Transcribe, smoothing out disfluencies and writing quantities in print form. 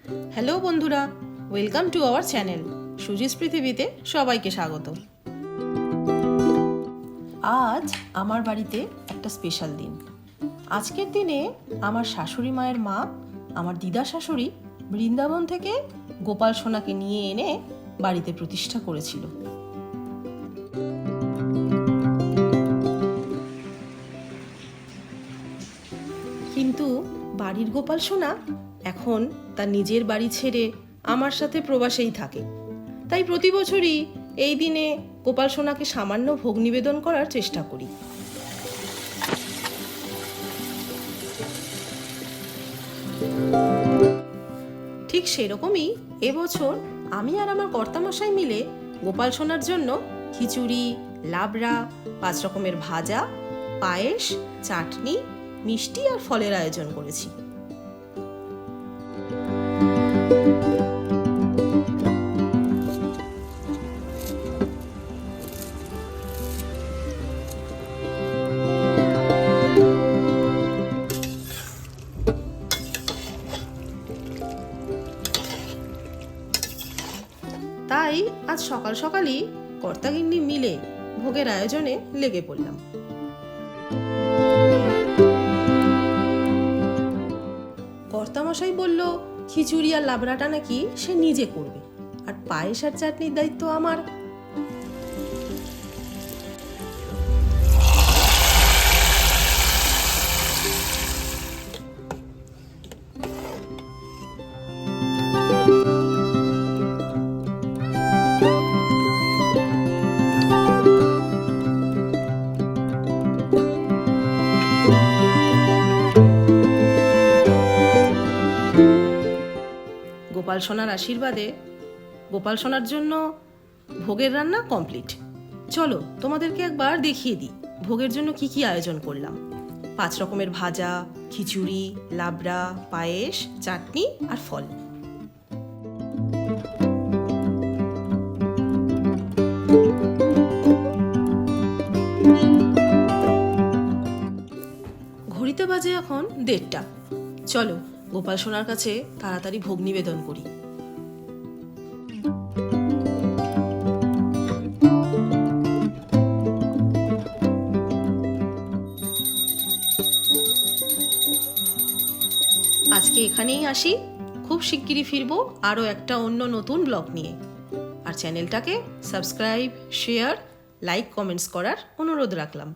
Hello বন্ধুরা, welcome to our channel সুজিস পৃথিবীতে সবাইকে স্বাগত। আজ আমার বাড়িতে একটা স্পেশাল দিন। আজকের দিনে আমার শাশুড়ি মায়ের মা, আমার দিদা শাশুড়ি বৃন্দাবন থেকে গোপাল সোনাকে নিয়ে এনে বাড়িতে প্রতিষ্ঠা করেছিল। কিন্তু বাড়ির গোপাল সোনা এখন তার নিজের বাড়ি ছেড়ে আমার সাথে প্রবাসেই থাকে। তাই প্রতি বছরই এই দিনে গোপাল সোনাকে সামান্য ভোগ নিবেদন করার চেষ্টা করি। ঠিক সেরকমই এবছর আমি আর আমার কর্তামশাই মিলে গোপাল সোনার জন্য খিচুড়ি, লাবড়া, 5 রকমের ভাজা, পায়েস, চাটনি, মিষ্টি আর ফলের আয়োজন করেছি। তাই আজ সকাল সকালই কর্তাগিন্নি মিলে ভোগের আয়োজনে লেগে পড়লাম। কর্তামশাই বলল খিচুড়ি আর লাবড়াটা নাকি সে নিজে করবে, আর পায়েস আর চাটনির দায়িত্ব আমার। গোপাল সোনার আশীর্বাদে গোপাল সোনার জন্য ভোগের রান্না কমপ্লিট। চলো তোমাদেরকে একবার দেখিয়ে দিই ভোগের জন্য কি কি আয়োজন করলাম। 5 রকমের ভাজা, খিচুড়ি, লাবড়া, পায়েস, চাটনি আর ফল। ঘড়িতে বাজে এখন 1:30। চলো গোপাল সোনার কাছে তাড়াতাড়ি ভোগ নিবেদন করি। আজকে এখানেই আসি, খুব শিগগিরই ফিরবো আরও একটা অন্য নতুন ব্লগ নিয়ে। আর চ্যানেলটাকে সাবস্ক্রাইব, শেয়ার, লাইক, কমেন্টস করার অনুরোধ রাখলাম।